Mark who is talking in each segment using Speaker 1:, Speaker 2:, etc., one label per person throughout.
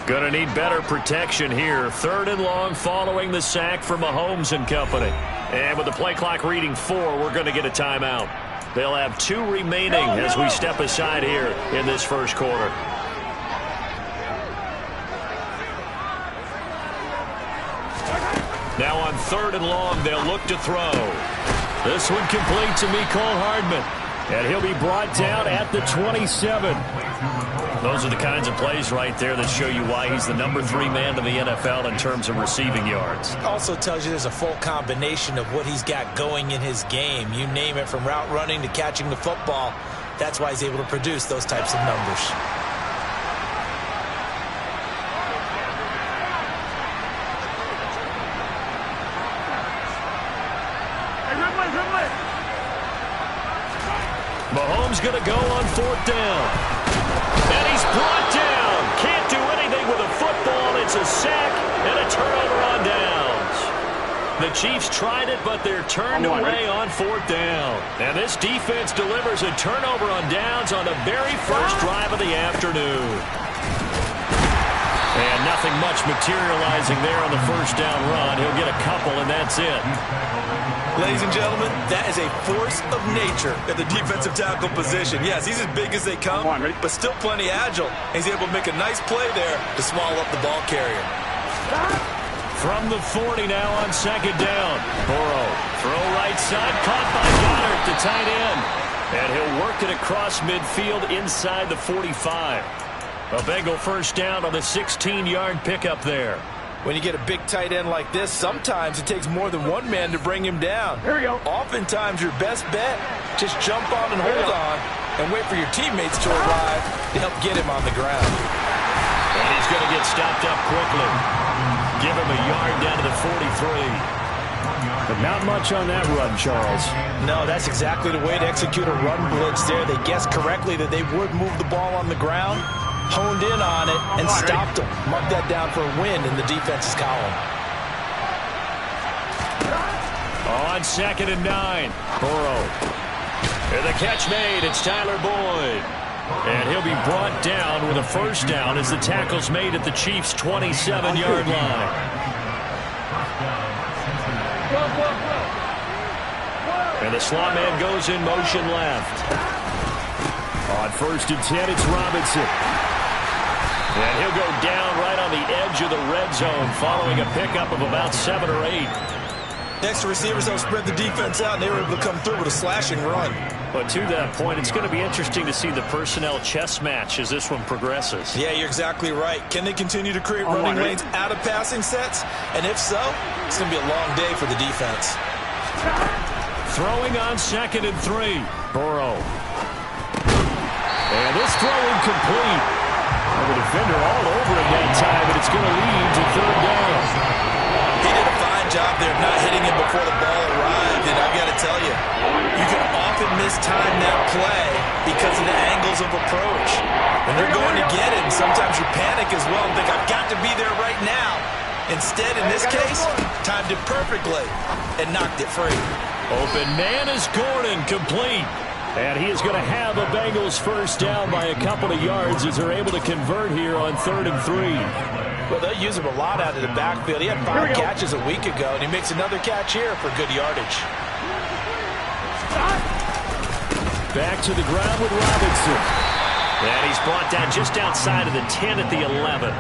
Speaker 1: Going to need better protection here. 3rd and long following the sack for Mahomes and company. And with the play clock reading 4, we're going to get a timeout. They'll have 2 remaining as we step aside here in this first quarter. Now on 3rd and long, they'll look to throw. This one complete to Mecole Hardman. And he'll be brought down at the 27. Those are the kinds of plays right there that show you why he's the number 3 man in the NFL in terms of receiving yards.
Speaker 2: Also tells you there's a full combination of what he's got going in his game. You name it, from route running to catching the football. That's why he's able to produce those types of numbers.
Speaker 1: Mahomes going to go on 4th down. And he's brought down. Can't do anything with a football. It's a sack and a turnover on downs. The Chiefs tried it, but they're turned away on 4th down. And this defense delivers a turnover on downs on the very first drive of the afternoon. And nothing much materializing there on the first down run. He'll get a couple, and that's it.
Speaker 2: Ladies and gentlemen, that is a force of nature at the defensive tackle position. Yes, he's as big as they come, but still plenty agile. He's able to make a nice play there to swallow up the ball carrier.
Speaker 1: From the 40 now on 2nd down. Burrow, throw right side, caught by Goddard, the tight end. And he'll work it across midfield inside the 45. A Bengal first down on the 16-yard pickup there.
Speaker 2: When you get a big tight end like this, sometimes it takes more than one man to bring him down. Here we go. Oftentimes, your best bet, just jump on and hold on and wait for your teammates to arrive to help get him on the ground.
Speaker 1: And he's going to get stopped up quickly. Give him a yard down to the 43. But not much on that run, Charles.
Speaker 2: No, that's exactly the way to execute a run blitz there. They guessed correctly that they would move the ball on the ground, honed in on it, and stopped them. Mark that down for a win in the defense's column.
Speaker 1: On 2nd and 9, Burrow. And the catch made, it's Tyler Boyd. And he'll be brought down with a first down as the tackle's made at the Chiefs' 27-yard line. And the slot man goes in motion left. On 1st and 10, it's Robinson. And he'll go down right on the edge of the red zone following a pickup of about 7 or 8.
Speaker 2: Next receivers don't spread the defense out, and they were able to come through with a slashing run.
Speaker 1: But to that point, it's going to be interesting to see the personnel chess match as this one progresses.
Speaker 2: Yeah, you're exactly right. Can they continue to create running lanes out of passing sets? And if so, it's going to be a long day for the defense.
Speaker 1: Throwing on 2nd and 3, Burrow. And this throw incomplete. The defender all over him that time, but it's going to lead to 3rd down.
Speaker 2: He did a fine job there of not hitting him before the ball arrived, and I've got to tell you, you can often mistime that play because of the angles of approach. When they're going to get it, sometimes you panic as well and think, I've got to be there right now. Instead, in this case, timed it perfectly and knocked it free.
Speaker 1: Open man is Gordon, complete. And he is going to have a Bengals first down by a couple of yards as they're able to convert here on 3rd and 3.
Speaker 2: Well, they'll use him a lot out of the backfield. He had 5 catches a week ago, and he makes another catch here for good yardage.
Speaker 1: Back to the ground with Robinson. And he's brought down just outside of the 10 at the 11.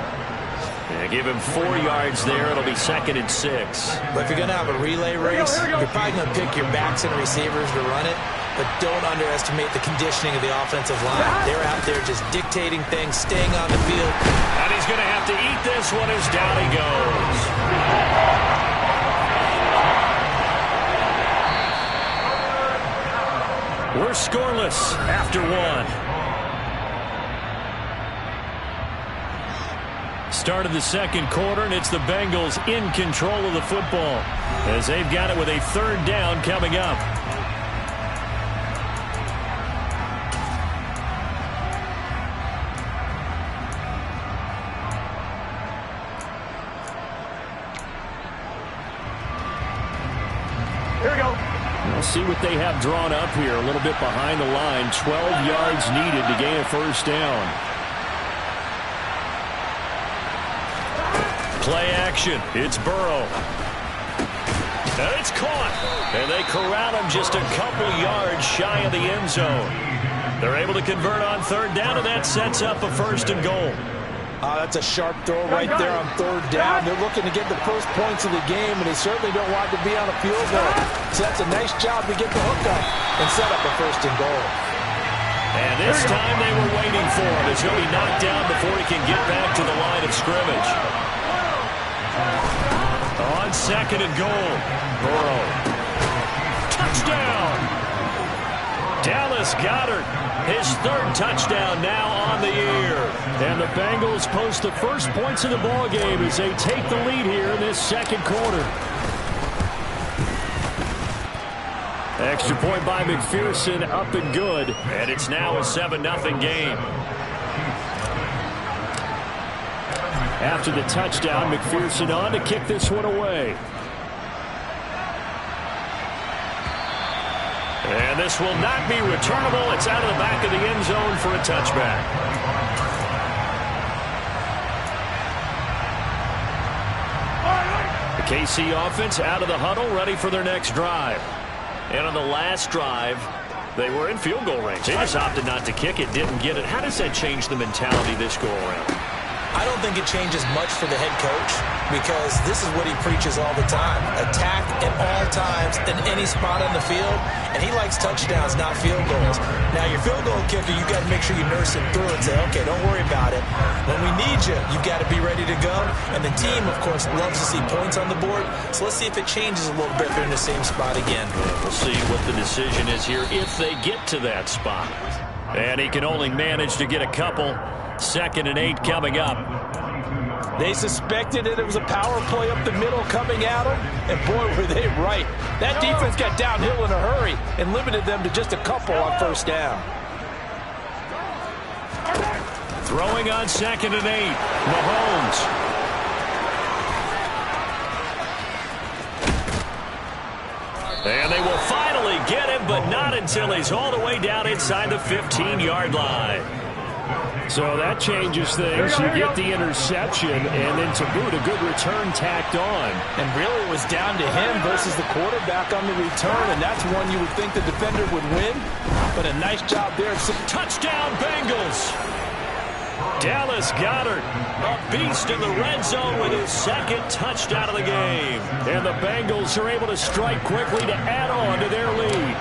Speaker 1: And give him 4 yards there. It'll be 2nd and 6.
Speaker 2: But if you're going to have a relay race, you're probably going to pick your backs and receivers to run it. But don't underestimate the conditioning of the offensive line. They're out there just dictating things, staying on the field.
Speaker 1: And he's going to have to eat this one as down he goes. We're scoreless after 1. Start of the 2nd quarter, and it's the Bengals in control of the football as they've got it with a 3rd down coming up.
Speaker 3: Here we go.
Speaker 1: We'll see what they have drawn up here. A little bit behind the line. 12 yards needed to gain a first down. Play action. It's Burrow. And it's caught. And they corral him just a couple yards shy of the end zone. They're able to convert on third down, and that sets up a 1st and goal.
Speaker 3: That's a sharp throw right there on third down. They're looking to get the first points of the game, and they certainly don't want to be on a field goal. So that's a nice job to get the hook up and set up a 1st and goal.
Speaker 1: And this time they were waiting for him as he'll be knocked down before he can get back to the line of scrimmage. On 2nd and goal, Burrow. Touchdown! Dallas Goedert, his 3rd touchdown now on the year. And the Bengals post the first points of the ball game as they take the lead here in this 2nd quarter. Extra point by McPherson, up and good. And it's now a 7-0 game. After the touchdown, McPherson on to kick this one away. And this will not be returnable. It's out of the back of the end zone for a touchback. The KC offense out of the huddle, ready for their next drive. And on the last drive, they were in field goal range. They just opted not to kick it, didn't get it. How does that change the mentality this go around?
Speaker 2: I don't think it changes much for the head coach because this is what he preaches all the time. Attack at all times in any spot on the field, and he likes touchdowns, not field goals. Now, your field goal kicker, you got to make sure you nurse him through and say, okay, don't worry about it. When we need you, you got to be ready to go. And the team, of course, loves to see points on the board. So let's see if it changes a little bit if they're in the same spot again.
Speaker 1: We'll see what the decision is here if they get to that spot. And he can only manage to get a couple. 2nd and 8 coming up.
Speaker 3: They suspected that it was a power play up the middle coming at them, and boy, were they right. That defense got downhill in a hurry and limited them to just a couple on 1st down.
Speaker 1: Throwing on 2nd and 8. Mahomes. And they will finally get him, but not until he's all the way down inside the 15-yard line. So that changes things. You get the interception, and then to boot, a good return tacked on.
Speaker 3: And really, it was down to him versus the quarterback on the return, and that's one you would think the defender would win. But a nice job there.
Speaker 1: Touchdown, Bengals! Dallas Goedert, a beast in the red zone with his 2nd touchdown of the game. And the Bengals are able to strike quickly to add on to their lead.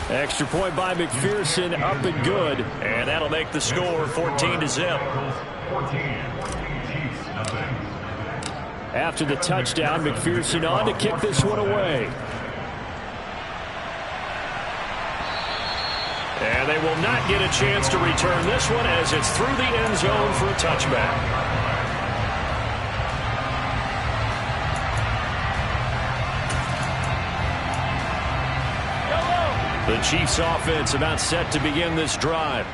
Speaker 1: Extra point by McPherson, up and good. And that'll make the score 14-0. After the touchdown, McPherson on to kick this one away. And they will not get a chance to return this one as it's through the end zone for a touchback. The Chiefs offense about set to begin this drive.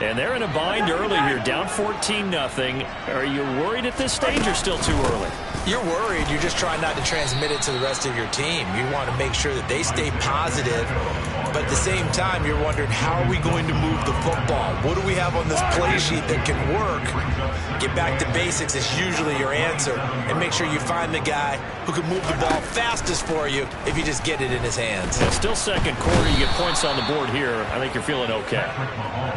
Speaker 1: And they're in a bind early here, down 14-0. Are you worried at this stage or still too early?
Speaker 2: You're worried. You're just trying not to transmit it to the rest of your team. You want to make sure that they stay positive. But at the same time, you're wondering, how are we going to move the football? What do we have on this play sheet that can work? Get back to basics is usually your answer. And make sure you find the guy who can move the ball fastest for you if you just get it in his hands.
Speaker 1: It's still 2nd quarter. You get points on the board here. I think you're feeling okay.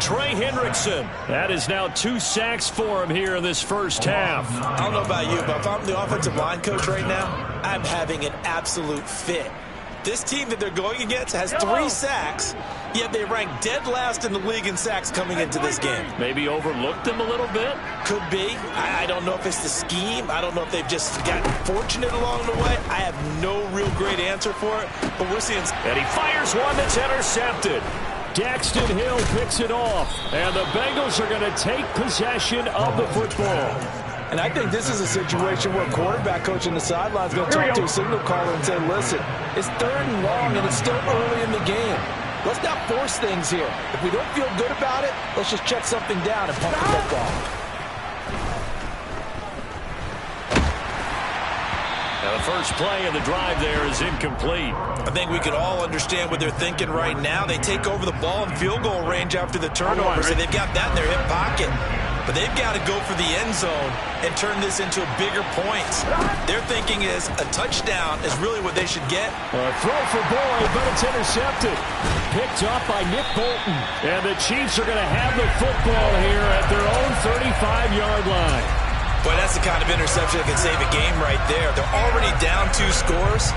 Speaker 1: Trey Hendrickson. That is now 2 sacks for him here in this 1st half.
Speaker 2: I don't know about you, but if I'm the offensive line coach right now, I'm having an absolute fit. This team that they're going against has 3 sacks, yet they rank dead last in the league in sacks coming into this game.
Speaker 1: Maybe overlooked them a little bit?
Speaker 2: Could be. I don't know if it's the scheme. I don't know if they've just gotten fortunate along the way. I have no real great answer for it, but we're seeing...
Speaker 1: And he fires one that's intercepted. Daxton Hill picks it off, and the Bengals are going to take possession of the football.
Speaker 3: And I think this is a situation where quarterback coach on the sideline is going to talk to a signal caller and say, listen, it's 3rd and long and it's still early in the game. Let's not force things here. If we don't feel good about it, let's just check something down and pump the football.
Speaker 1: Now the first play of the drive there is incomplete.
Speaker 2: I think we can all understand what they're thinking right now. They take over the ball in field goal range after the turnover, so they've got that in their hip pocket. but they've got to go for the end zone and turn this into bigger points. Their thinking is a touchdown is really what they should get.
Speaker 1: A throw for Boyd, but it's intercepted. Picked off by Nick Bolton. And the Chiefs are going to have the football here at their own 35-yard line.
Speaker 2: Boy, that's the kind of interception that can save a game right there. They're already down 2 scores.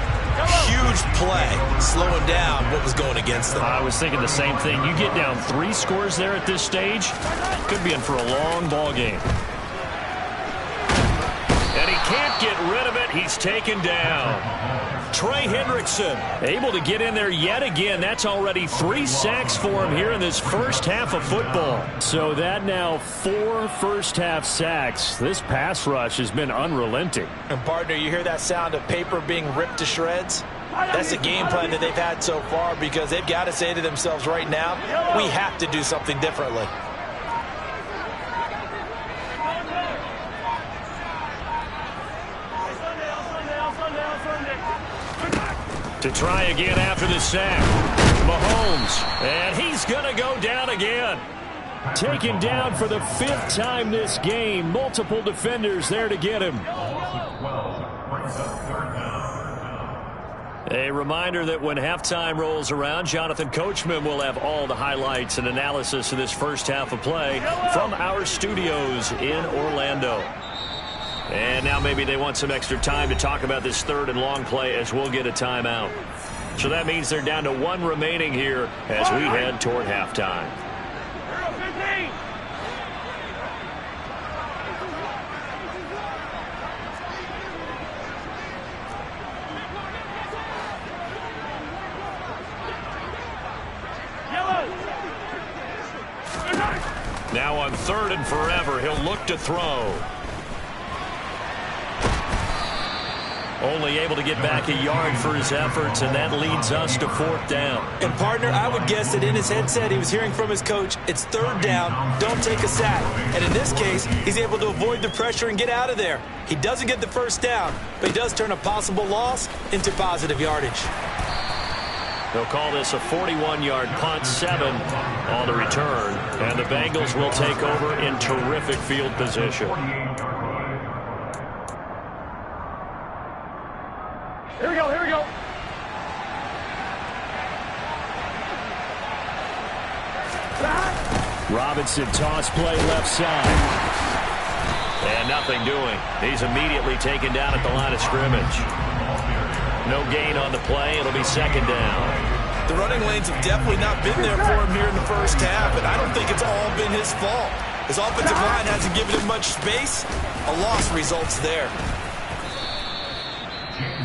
Speaker 2: Huge play, slowing down what was going against them.
Speaker 1: I was thinking the same thing. You get down 3 scores there at this stage, could be in for a long ball game. And he can't get rid of it. He's taken down. Trey Hendrickson able to get in there yet again. That's already 3 sacks for him here in this first half of football. So that now 4 first-half sacks. This pass rush has been unrelenting.
Speaker 3: And, partner, you hear that sound of paper being ripped to shreds? That's a game plan that they've had so far because they've got to say to themselves right now, we have to do something differently.
Speaker 1: To try again after the sack. Mahomes. And he's going to go down again. Taken down for the 5th time this game. Multiple defenders there to get him. A reminder that when halftime rolls around, Jonathan Coachman will have all the highlights and analysis of this first half of play from our studios in Orlando. And now maybe they want some extra time to talk about this 3rd and long play as we'll get a timeout. So that means they're down to 1 remaining here as we head toward halftime. Now on 3rd and forever, he'll look to throw. Only able to get back a yard for his efforts, and that leads us to 4th down.
Speaker 2: And, partner, I would guess that in his headset he was hearing from his coach, it's 3rd down, don't take a sack. And in this case, he's able to avoid the pressure and get out of there. He doesn't get the 1st down, but he does turn a possible loss into positive yardage.
Speaker 1: They'll call this a 41-yard punt, 7 on the return. And the Bengals will take over in terrific field position.
Speaker 4: Here we go, here we go.
Speaker 1: Robinson toss play left side. And nothing doing. He's immediately taken down at the line of scrimmage. No gain on the play. It'll be 2nd down.
Speaker 2: The running lanes have definitely not been there for him here in the first half, and I don't think it's all been his fault. His offensive line hasn't given him much space. A loss results there.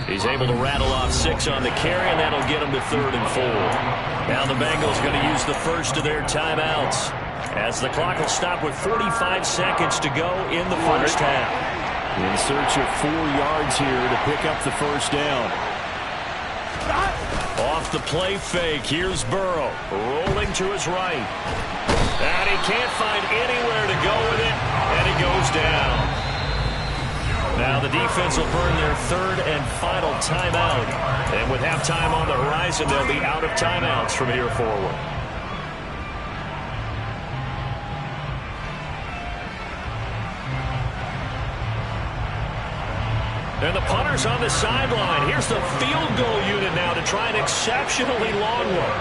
Speaker 1: He's able to rattle off 6 on the carry, and that'll get him to 3rd and 4. Now the Bengals going to use the first of their timeouts as the clock will stop with 45 seconds to go in the first half. In search of 4 yards here to pick up the 1st down. Off the play fake, here's Burrow, rolling to his right. And he can't find anywhere to go with it, and he goes down. Now the defense will burn their 3rd and final timeout. And with halftime on the horizon, they'll be out of timeouts from here forward. And the punter's on the sideline. Here's the field goal unit now to try an exceptionally long one.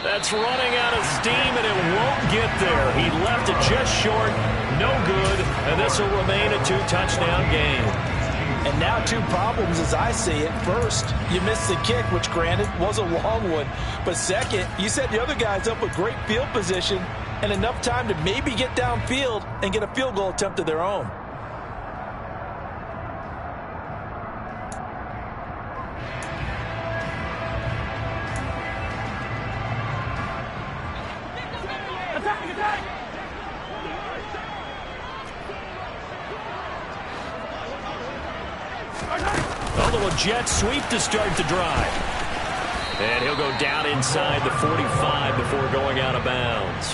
Speaker 1: That's running out of steam, and it won't get there. He left it just short, no good, and this will remain a 2-touchdown game.
Speaker 3: And now 2 problems as I see it. First, you missed the kick, which granted was a long one. But second, you set the other guys up with great field position and enough time to maybe get downfield and get a field goal attempt of their own.
Speaker 1: A little jet sweep to start the drive. And he'll go down inside the 45 before going out of bounds.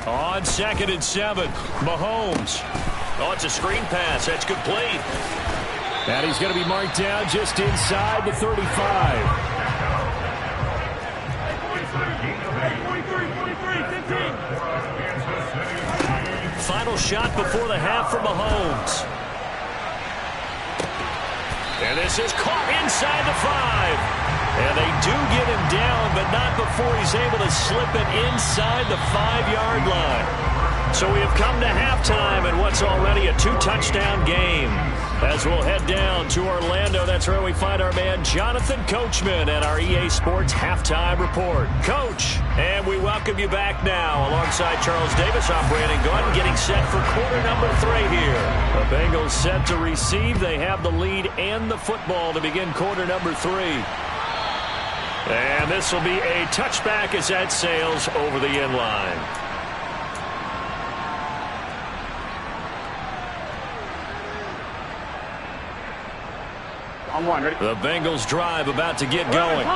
Speaker 1: On 2nd and 7, Mahomes. Oh, it's a screen pass. That's complete. And he's going to be marked down just inside the 35. Final shot before the half for Mahomes. And this is caught inside the 5. And they do get him down, but not before he's able to slip it inside the 5-yard line. So we have come to halftime in what's already a 2-touchdown game. As we'll head down to Orlando, that's where we find our man Jonathan Coachman at our EA Sports Halftime Report. Coach, and we welcome you back now. Alongside Charles Davis, I'm Brandon Gaudin, getting set for quarter number 3 here. The Bengals set to receive. They have the lead and the football to begin quarter number 3. And this will be a touchback as that sails over the end line.
Speaker 4: On one, ready?
Speaker 1: The Bengals drive about to get going.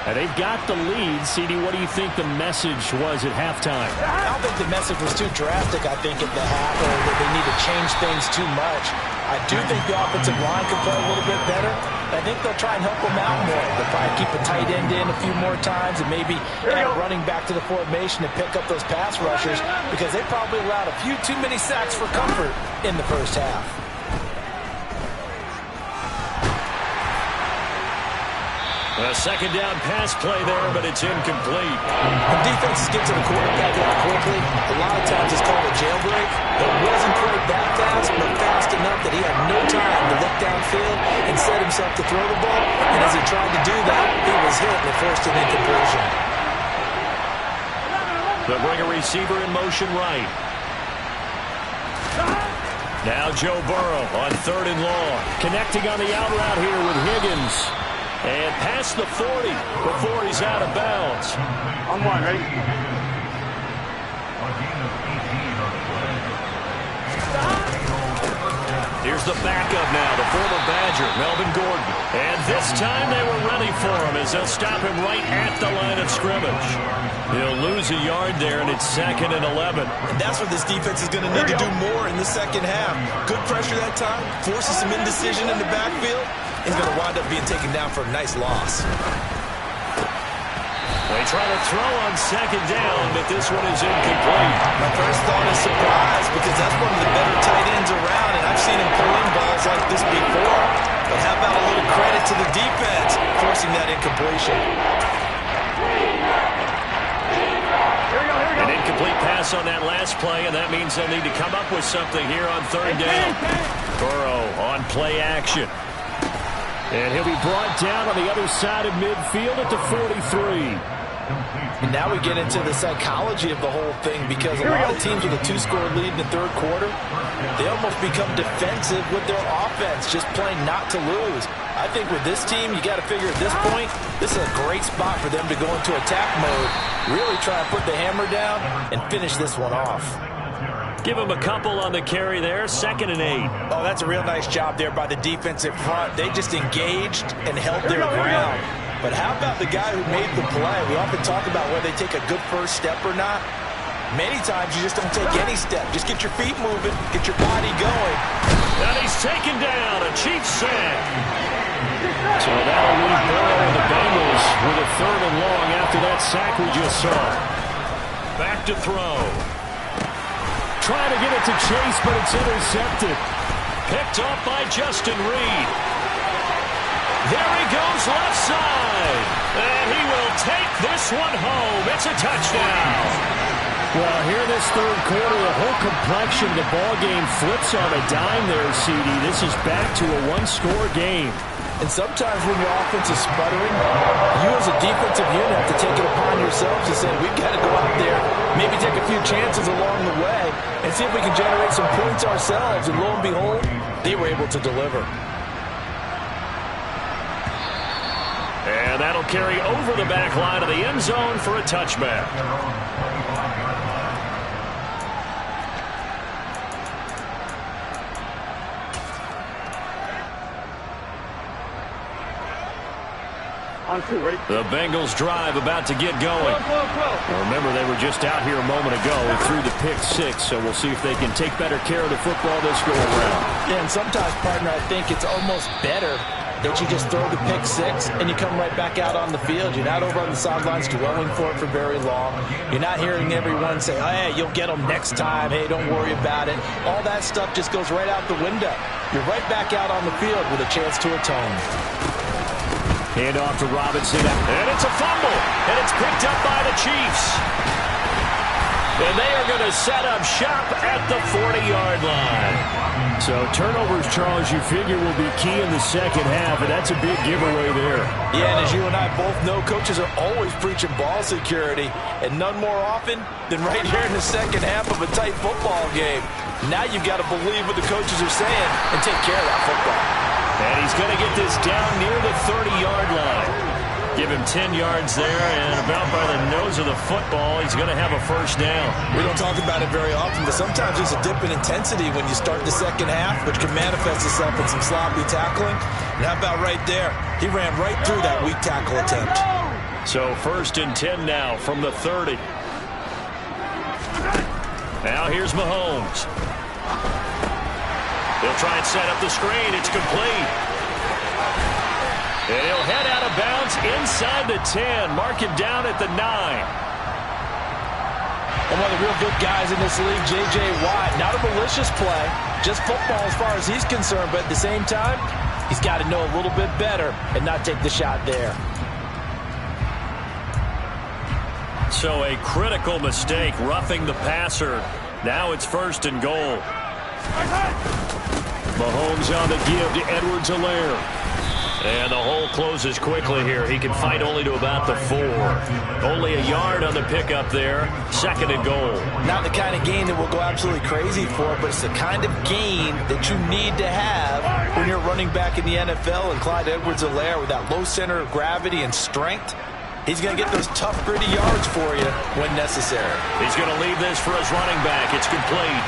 Speaker 1: And they've got the lead. CD, what do you think the message was at halftime?
Speaker 3: I don't think the message was too drastic, I think, at the half, or that they need to change things too much. I do think the offensive line can play a little bit better. I think they'll try and help them out more. They'll probably keep a tight end in a few more times and maybe add a running back to the formation to pick up those pass rushers, because they probably allowed a few too many sacks for comfort in the first half.
Speaker 1: A second down pass play there, but it's incomplete.
Speaker 3: When defenses get to the quarterback that quickly, a lot of times it's called a jailbreak. It wasn't quite that fast, but fast enough that he had no time to look downfield and set himself to throw the ball. And as he tried to do that, he was hit and forced an incompletion.
Speaker 1: They'll bring a receiver in motion right. Now Joe Burrow on 3rd and long. Connecting on the out route here with Higgins. And past the 40 before he's out of bounds.
Speaker 4: On one, ready?
Speaker 1: Here's the backup now, the former Badger, Melvin Gordon. And this time they were ready for him as they'll stop him right at the line of scrimmage. He'll lose a yard there, and it's 2nd and 11.
Speaker 2: And that's what this defense is going to need to do more in the second half. Good pressure that time, forces some indecision in the backfield. He's going to wind up being taken down for a nice loss.
Speaker 1: They try to throw on 2nd down, but this one is incomplete.
Speaker 2: My first thought is surprise, because that's one of the better tight ends around, and I've seen him pull in balls like this before. But how about a little credit to the defense forcing that incompletion?
Speaker 1: An incomplete pass on that last play, and that means they'll need to come up with something here on 3rd down. Burrow on play action. And he'll be brought down on the other side of midfield at the 43.
Speaker 3: And now we get into the psychology of the whole thing, because a lot of teams with a 2-score lead in the 3rd quarter, they almost become defensive with their offense, just playing not to lose. I think with this team, you got to figure at this point, this is a great spot for them to go into attack mode, really try and put the hammer down and finish this one off.
Speaker 1: Give him a couple on the carry there, 2nd and 8.
Speaker 3: Oh, that's a real nice job there by the defensive front. They just engaged and held their ground. But how about the guy who made the play? We often talk about whether they take a good first step or not. Many times you just don't take any step. Just get your feet moving, get your body going.
Speaker 1: And he's taken down, a Chiefs sack. So that'll leave Burrow and the Bengals with a 3rd and long after that sack we just saw. Back to throw. Trying to get it to Chase, but it's intercepted. Picked off by Justin Reed. There he goes left side. And he will take this one home. It's a touchdown. Well, here in this 3rd quarter, the whole complexion of the ball game flips on a dime there, CD. This is back to a 1-score game.
Speaker 3: And sometimes when your offense is sputtering, you as a defensive unit have to take it upon yourselves and say, we've got to go out there, maybe take a few chances along the way, and see if we can generate some points ourselves. And lo and behold, they were able to deliver.
Speaker 1: And that'll carry over the back line of the end zone for a touchback.
Speaker 4: On 2, ready?
Speaker 1: The Bengals drive about to get going. Now remember, they were just out here a moment ago and threw the pick 6, so we'll see if they can take better care of the football this go around.
Speaker 3: Yeah, and sometimes, partner, I think it's almost better that you just throw the pick 6 and you come right back out on the field. You're not over on the sidelines dwelling for it for very long. You're not hearing everyone say, hey, you'll get them next time. Hey, don't worry about it. All that stuff just goes right out the window. You're right back out on the field with a chance to atone.
Speaker 1: Hand off to Robinson, and it's a fumble, and it's picked up by the Chiefs. And they are going to set up shop at the 40-yard line. So turnovers, Charles, you figure will be key in the second half, and that's a big giveaway there.
Speaker 3: Yeah, and as you and I both know, coaches are always preaching ball security, and none more often than right here in the second half of a tight football game. Now you've got to believe what the coaches are saying and take care of that football.
Speaker 1: And he's going to get this down near the 30-yard line. Give him 10 yards there, and about by the nose of the football, he's going to have a first down.
Speaker 3: We don't talk about it very often, but sometimes there's a dip in intensity when you start the second half, which can manifest itself in some sloppy tackling. And how about right there? He ran right through that weak tackle attempt.
Speaker 1: So 1st and 10 now from the 30. Now here's Mahomes. He'll try and set up the screen. It's complete. And he'll head out of bounds inside the 10. Mark him down at the 9.
Speaker 3: And one of the real good guys in this league, J.J. Watt. Not a malicious play, just football as far as he's concerned. But at the same time, he's got to know a little bit better and not take the shot there.
Speaker 1: So a critical mistake, roughing the passer. Now it's 1st and goal. Mahomes on the give to Edwards-Helaire. And the hole closes quickly here. He can fight only to about the 4. Only a yard on the pickup there. 2nd and goal.
Speaker 3: Not the kind of game that we'll go absolutely crazy for, but it's the kind of game that you need to have when you're running back in the NFL. And Clyde Edwards-Helaire, with that low center of gravity and strength, he's going to get those tough, gritty yards for you when necessary.
Speaker 1: He's going to leave this for his running back. It's complete.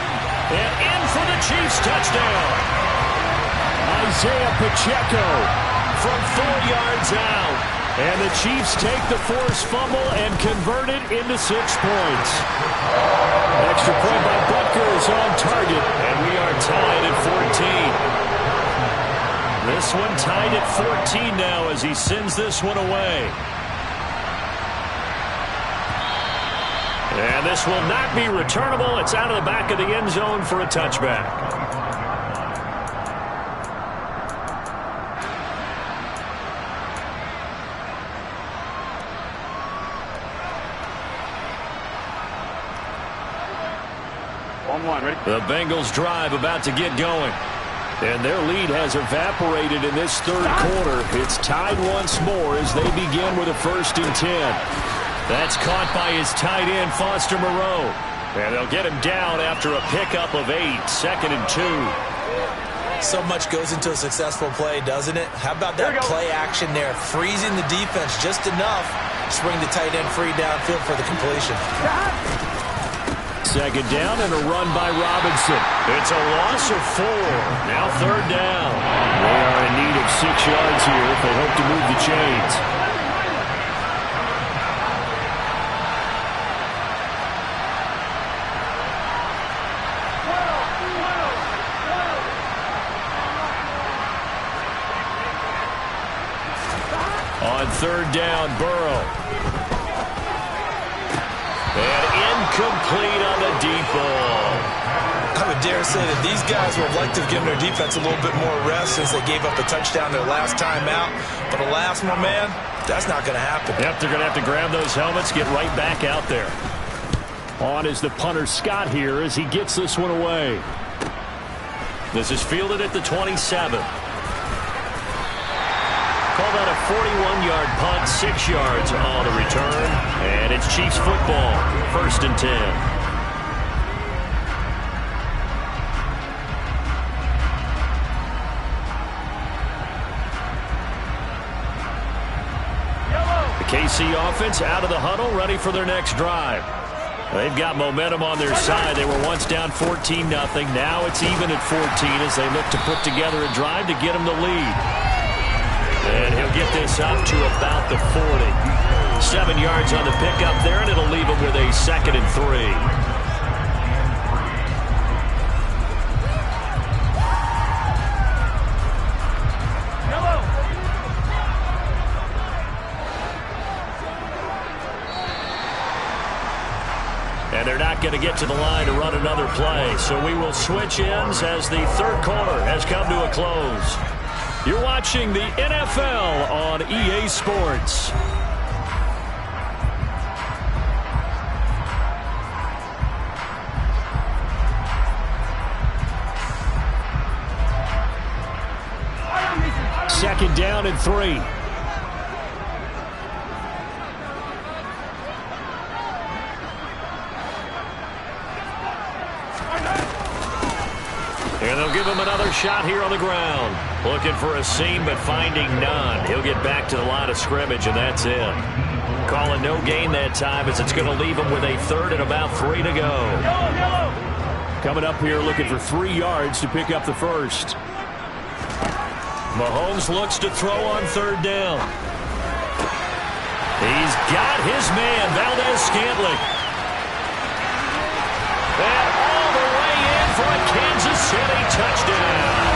Speaker 1: And in for the Chiefs touchdown. Isaiah Pacheco from 4 yards out. And the Chiefs take the forced fumble and convert it into 6 points. Extra point by Butker is on target. And we are tied at 14. This one tied at 14 now as he sends this one away. And this will not be returnable. It's out of the back of the end zone for a touchback.
Speaker 4: On 1, ready?
Speaker 1: The Bengals drive about to get going. And their lead has evaporated in this 3rd quarter. It's tied once more as they begin with a 1st and 10. That's caught by his tight end, Foster Moreau. And they'll get him down after a pickup of 8, 2nd and 2.
Speaker 3: So much goes into a successful play, doesn't it? How about that play action there, freezing the defense just enough to bring the tight end free downfield for the completion.
Speaker 1: 2nd down and a run by Robinson. It's a loss of 4. Now 3rd down. They are in need of 6 yards here if they hope to move the chains. On 3rd down, Burrow. And incomplete on the deep ball.
Speaker 3: I would dare say that these guys would like to have given their defense a little bit more rest since they gave up a touchdown their last time out. But alas, my man, that's not going to happen.
Speaker 1: Yep, they're going to have to grab those helmets, get right back out there. On is the punter, Scott, here as he gets this one away. This is fielded at the 27. Call that a 41-yard punt, 6 yards on the return. And it's Chiefs football, 1st and 10. The KC offense out of the huddle, ready for their next drive. They've got momentum on their side. They were once down 14-0. Now it's even at 14 as they look to put together a drive to get them the lead. And he'll get this up to about the 40. 7 yards on the pickup there, and it'll leave him with a 2nd and 3. And they're not going to get to the line to run another play. So we will switch ends as the third quarter has come to a close. You're watching the NFL on EA Sports. Second down and 3. And they'll give him another shot here on the ground. Looking for a seam, but finding none. He'll get back to the line of scrimmage, and that's it. Calling no gain that time as it's going to leave him with a 3rd and about 3 to go.
Speaker 5: Coming up here looking for 3 yards to pick up the first.
Speaker 1: Mahomes looks to throw on 3rd down. He's got his man, Valdez-Scantling. And all the way in for a Kansas City touchdown.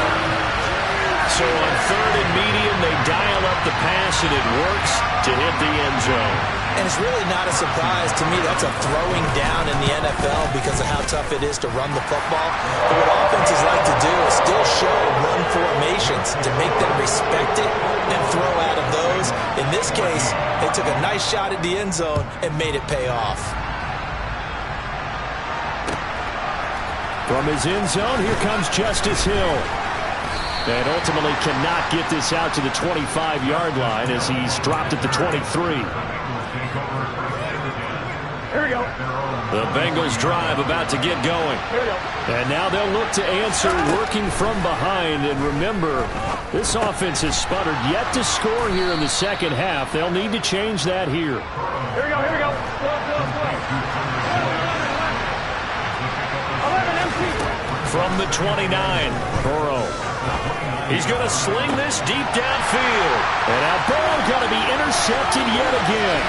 Speaker 1: So on 3rd and medium, they dial up the pass, and it works to hit the end zone.
Speaker 2: And it's really not a surprise to me. That's a throwing down in the NFL because of how tough it is to run the football. But what offenses like to do is still show run formations to make them respect it and throw out of those. In this case, they took a nice shot at the end zone and made it pay off.
Speaker 5: From his end zone, here comes Justice Hill. And ultimately cannot get this out to the 25-yard line as he's dropped at the 23.
Speaker 4: Here we go.
Speaker 1: The Bengals drive about to get going.
Speaker 5: And now they'll look to answer working from behind. And remember, this offense has sputtered yet to score here in the second half. They'll need to change that here.
Speaker 4: Here we go, here we go.
Speaker 1: From the 29, Burrow. He's going to sling this deep downfield.
Speaker 5: And now Burrow going to be intercepted yet again.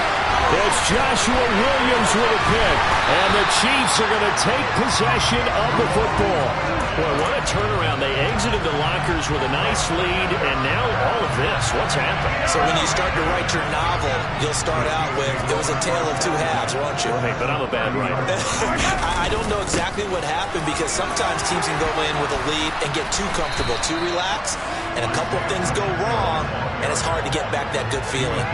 Speaker 5: It's Joshua Williams with a pick. And the Chiefs are going to take possession of the football.
Speaker 1: Boy, what a turnaround. They exited the lockers with a nice lead, and now all of this. What's happened?
Speaker 2: So when you start to write your novel, you'll start out with, it was a tale of 2 halves, won't you?
Speaker 1: Right, but I'm a bad writer.
Speaker 2: I don't know exactly what happened because sometimes teams can go in with a lead and get too comfortable, too relaxed, and a couple of things go wrong, and it's hard to get back that good feeling.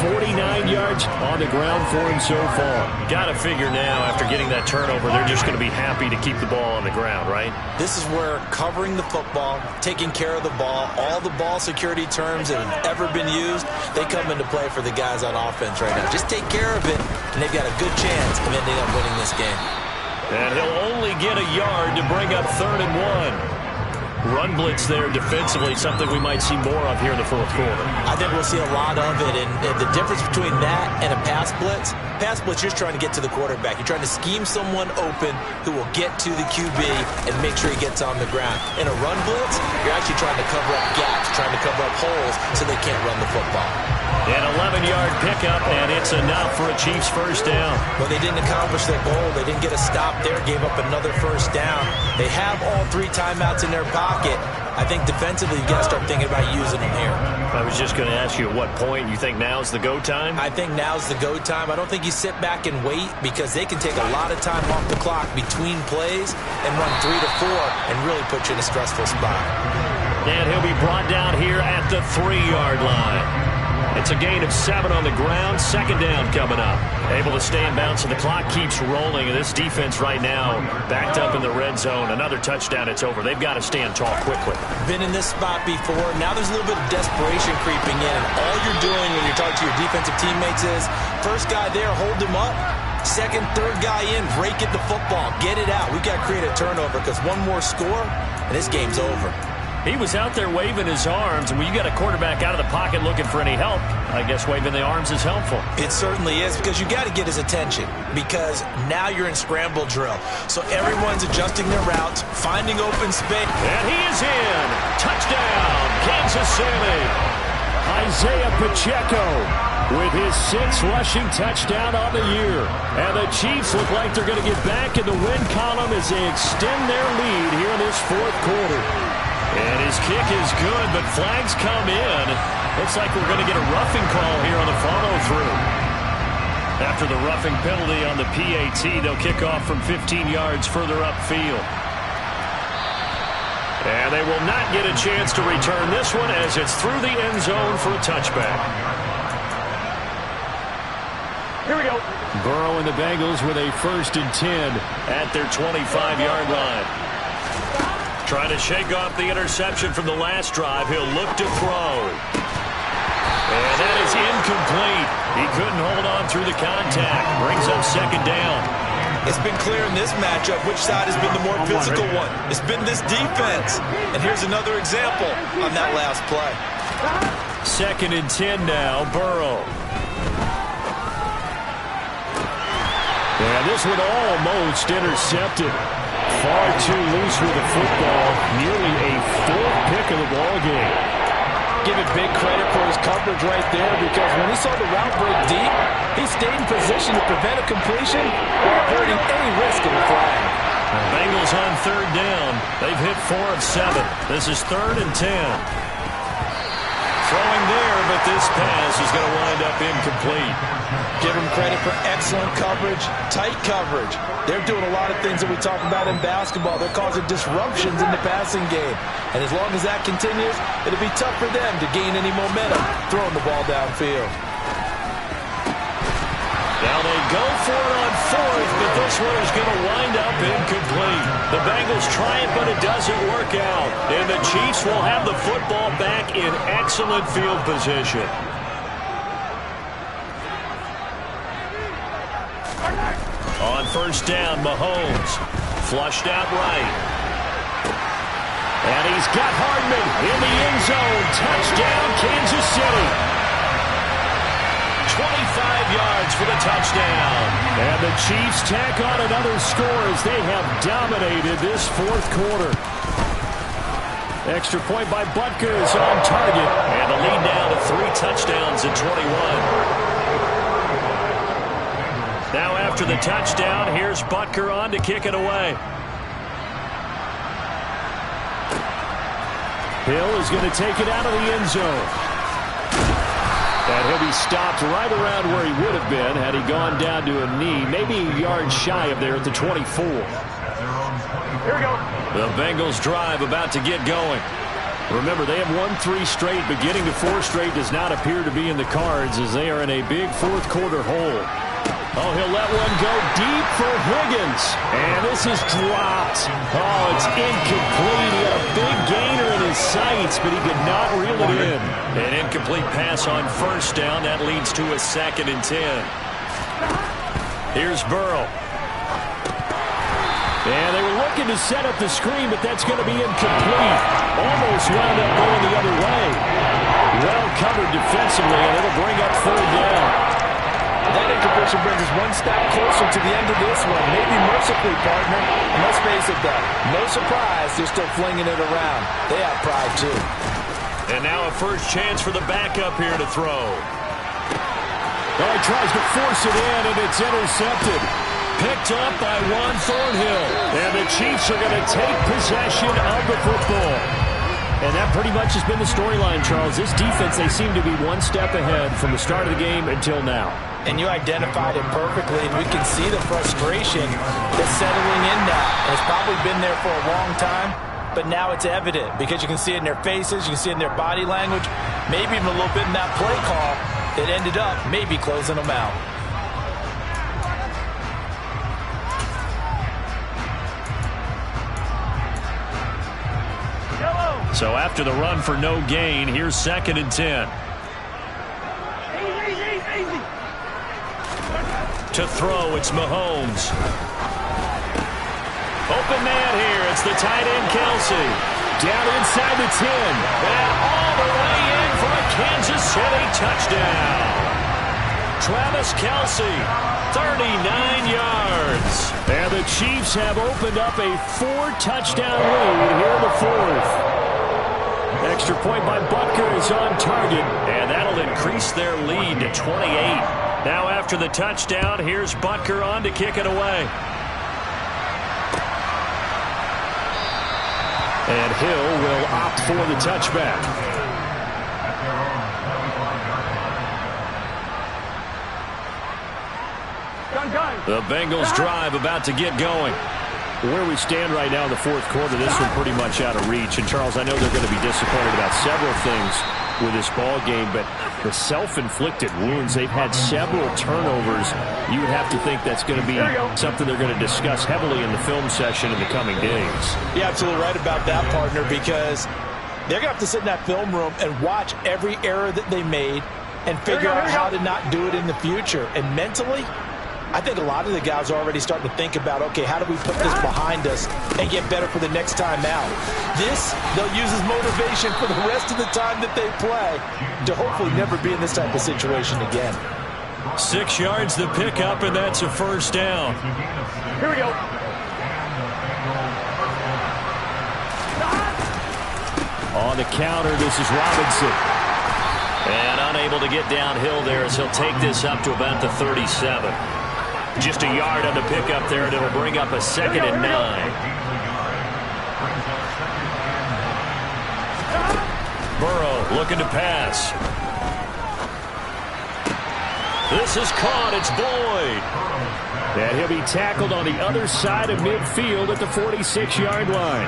Speaker 5: 49 yards on the ground for him so far.
Speaker 1: Got to figure now, after getting that turnover, they're just going to be happy to keep the ball on the ground, right?
Speaker 2: This is where covering the football, taking care of the ball, all the ball security terms that have ever been used, they come into play for the guys on offense right now. Just take care of it, and they've got a good chance of ending up winning this game.
Speaker 1: And he'll only get a yard to bring up 3rd and 1. Run blitz there defensively, something we might see more of here in the fourth quarter.
Speaker 2: I think we'll see a lot of it, and the difference between that and a pass blitz, you're just trying to get to the quarterback. You're trying to scheme someone open who will get to the QB and make sure he gets on the ground. In a run blitz, you're actually trying to cover up gaps, trying to cover up holes so they can't run the football.
Speaker 1: An 11-yard pickup, and it's enough for a Chiefs first down.
Speaker 2: Well, they didn't accomplish their goal. They didn't get a stop there, gave up another first down. They have all 3 timeouts in their pocket. I think defensively, you got to start thinking about using them here.
Speaker 1: I was just going to ask you at what point you think now's the go time?
Speaker 2: I think now's the go time. I don't think you sit back and wait because they can take a lot of time off the clock between plays and run 3 to 4 and really put you in a stressful spot.
Speaker 1: And he'll be brought down here at the 3-yard line. It's a gain of 7 on the ground. 2nd down coming up. Able to stay in bounds, and the clock keeps rolling. And this defense right now backed up in the red zone. Another touchdown, it's over. They've got to stand tall quickly.
Speaker 2: Been in this spot before. Now there's a little bit of desperation creeping in. And all you're doing when you're talking to your defensive teammates is, first guy there, hold him up. 2nd, 3rd guy in, break it the football. Get it out. We've got to create a turnover because one more score, and this game's over.
Speaker 1: He was out there waving his arms, and when you got a quarterback out of the pocket looking for any help, I guess waving the arms is helpful.
Speaker 2: It certainly is, because you got to get his attention, because now you're in scramble drill. So everyone's adjusting their routes, finding open space.
Speaker 1: And he is in. Touchdown, Kansas City.
Speaker 5: Isaiah Pacheco with his 6th rushing touchdown on the year. And the Chiefs look like they're going to get back in the win column as they extend their lead here in this 4th quarter. And his kick is good, but flags come in. Looks like we're going to get a roughing call here on the follow-through. After the roughing penalty on the PAT, they'll kick off from 15 yards further upfield. And they will not get a chance to return this one as it's through the end zone for a touchback.
Speaker 4: Here we go.
Speaker 5: Burrow and the Bengals with a 1st and 10 at their 25-yard line. Trying to shake off the interception from the last drive. He'll look to throw. And that is incomplete. He couldn't hold on through the contact. Brings up 2nd down.
Speaker 2: It's been clear in this matchup which side has been the more physical one. It's been this defense. And here's another example on that last play.
Speaker 5: 2nd and 10 now, Burrow. And this one almost intercepted. Far too loose with the football. Nearly a 4th pick of the ball game.
Speaker 3: Give it big credit for his coverage right there, because when he saw the route break deep, he stayed in position to prevent a completion or avoiding any risk of a flag.
Speaker 5: Bengals on 3rd down. They've hit 4 of 7. This is 3rd and 10. Throwing there, but this pass is going to wind up incomplete.
Speaker 3: Give him credit for excellent coverage, tight coverage. They're doing a lot of things that we talk about in basketball. They're causing disruptions in the passing game. And as long as that continues, it'll be tough for them to gain any momentum throwing the ball downfield.
Speaker 5: Now they go for it on 4th, but this one is going to wind up incomplete. The Bengals try it, but it doesn't work out. And the Chiefs will have the football back in excellent field position. On 1st down, Mahomes flushed out right. And he's got Hardman in the end zone. Touchdown, Kansas City. 25 yards for the touchdown. And the Chiefs tack on another score as they have dominated this 4th quarter. Extra point by Butker is on target. And the lead now to 3 touchdowns at 21. Now after the touchdown, here's Butker on to kick it away. Hill is going to take it out of the end zone. And he'll be stopped right around where he would have been had he gone down to a knee, maybe a yard shy of there at the 24.
Speaker 4: Here we go.
Speaker 5: The Bengals drive about to get going. Remember, they have won 3 straight, but getting to 4 straight does not appear to be in the cards as they are in a big 4th quarter hole. Oh, he'll let one go deep for Higgins. And this is dropped. Oh, it's incomplete. He had a big gainer in his sights, but he could not reel it in. An incomplete pass on 1st down. That leads to a 2nd and 10. Here's Burrow. And they were looking to set up the screen, but that's going to be incomplete. Almost wound up going the other way. Well covered defensively, and it'll bring up 3rd down.
Speaker 3: That incompletion brings us one step closer to the end of this one. Maybe mercifully, partner. And let's face it, though, no surprise they're still flinging it around. They have pride, too.
Speaker 5: And now a first chance for the backup here to throw. Oh, he tries to force it in, and it's intercepted. Picked up by Juan Thornhill. And the Chiefs are going to take possession of the football. And that pretty much has been the storyline, Charles. This defense, they seem to be one step ahead from the start of the game until now.
Speaker 3: And you identified it perfectly, and we can see the frustration that's settling in now. And it's probably been there for a long time, but now it's evident because you can see it in their faces, you can see it in their body language, maybe even a little bit in that play call that ended up maybe closing them out.
Speaker 5: So after the run for no gain, here's 2nd and 10.
Speaker 4: Easy.
Speaker 5: To throw, it's Mahomes. Open man here. It's the tight end, Kelce. Down inside the 10. And all the way in for a Kansas City touchdown. Travis Kelce, 39 yards. And the Chiefs have opened up a 4-touchdown lead here in the 4th. Extra point by Butker is on target.
Speaker 1: And that'll increase their lead to 28. Now after the touchdown, here's Butker on to kick it away.
Speaker 5: And Hill will opt for the touchback. The Bengals drive about to get going. Where we stand right now in the fourth quarter, this one pretty much out of reach. And, Charles, I know they're going to be disappointed about several things with this ball game, but the self-inflicted wounds, they've had several turnovers. You would have to think that's going to be something they're going to discuss heavily in the film session in the coming days.
Speaker 3: You're absolutely right about that, partner, because they're going to have to sit in that film room and watch every error that they made and figure out how to not do it in the future. And mentally, I think a lot of the guys are already starting to think about, okay, how do we put this behind us and get better for the next time out? This, they'll use as motivation for the rest of the time that they play to hopefully never be in this type of situation again.
Speaker 1: 6 yards the pickup, and that's a first down.
Speaker 4: Here we go.
Speaker 5: On the counter, this is Robinson.
Speaker 1: And unable to get downhill there as he'll take this up to about the 37. Just a yard on the pickup there, and it'll bring up a 2nd and 9. Burrow looking to pass. This is caught. It's Boyd.
Speaker 5: And he'll be tackled on the other side of midfield at the 46-yard line.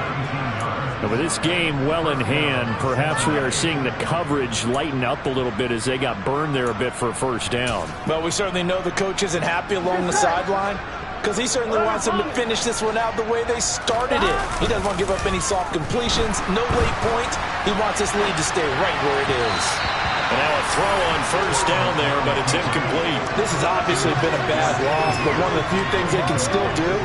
Speaker 5: And with this game well in hand, perhaps we are seeing the coverage lighten up a little bit as they got burned there a bit for a first down.
Speaker 3: Well, we certainly know the coach isn't happy along the sideline because he certainly wants them to finish this one out the way they started it. He doesn't want to give up any soft completions, no late points. He wants this lead to stay right where it is.
Speaker 1: And now a throw on first down there, but it's incomplete.
Speaker 3: This has obviously been a bad loss, but one of the few things they can still do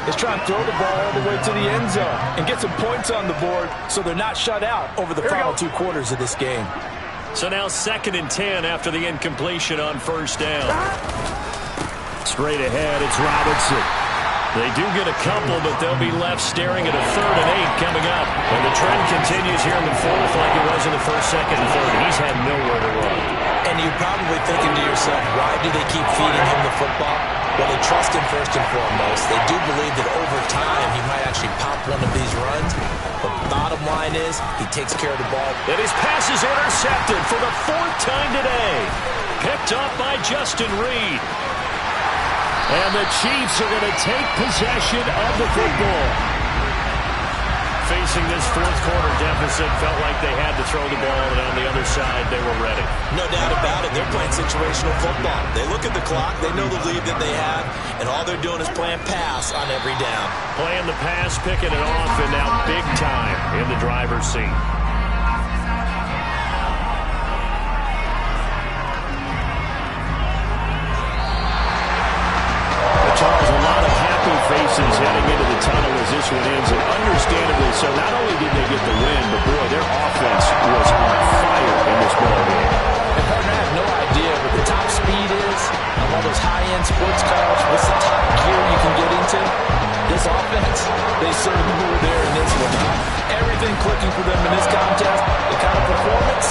Speaker 3: is try and throw the ball all the way to the end zone and get some points on the board so they're not shut out over the final 2 quarters of this game.
Speaker 1: So now 2nd and 10 after the incompletion on first down.
Speaker 5: Straight ahead, it's Robinson.
Speaker 1: They do get a couple, but they'll be left staring at a 3rd and 8 coming up. And the trend continues here in the fourth like it was in the first, second, and third. He's had nowhere to run.
Speaker 3: And you're probably thinking to yourself, why do they keep feeding him the football? Well, they trust him first and foremost. They do believe that over time he might actually pop one of these runs. But bottom line is he takes care of the ball.
Speaker 1: And his pass is intercepted for the 4th time today. Picked up by Justin Reed.
Speaker 5: And the Chiefs are going to take possession of the football.
Speaker 1: Facing this fourth quarter deficit, felt like they had to throw the ball, and on the other side, they were ready.
Speaker 2: No doubt about it. They're playing situational football. They look at the clock. They know the lead that they have, and all they're doing is playing pass on every down.
Speaker 1: Playing the pass, picking it off, and now big time in the driver's seat.
Speaker 5: Charles, a lot of happy faces heading into the tunnel as this one ends, and understandably so. Not only did they get the win, but boy, their offense was on fire in this ball game.
Speaker 3: And partner, I have no idea what the top speed is on all those high-end sports cars. What's the top gear you can get into? This offense, they certainly were there in this one. Everything clicking for them in this contest, the kind of performance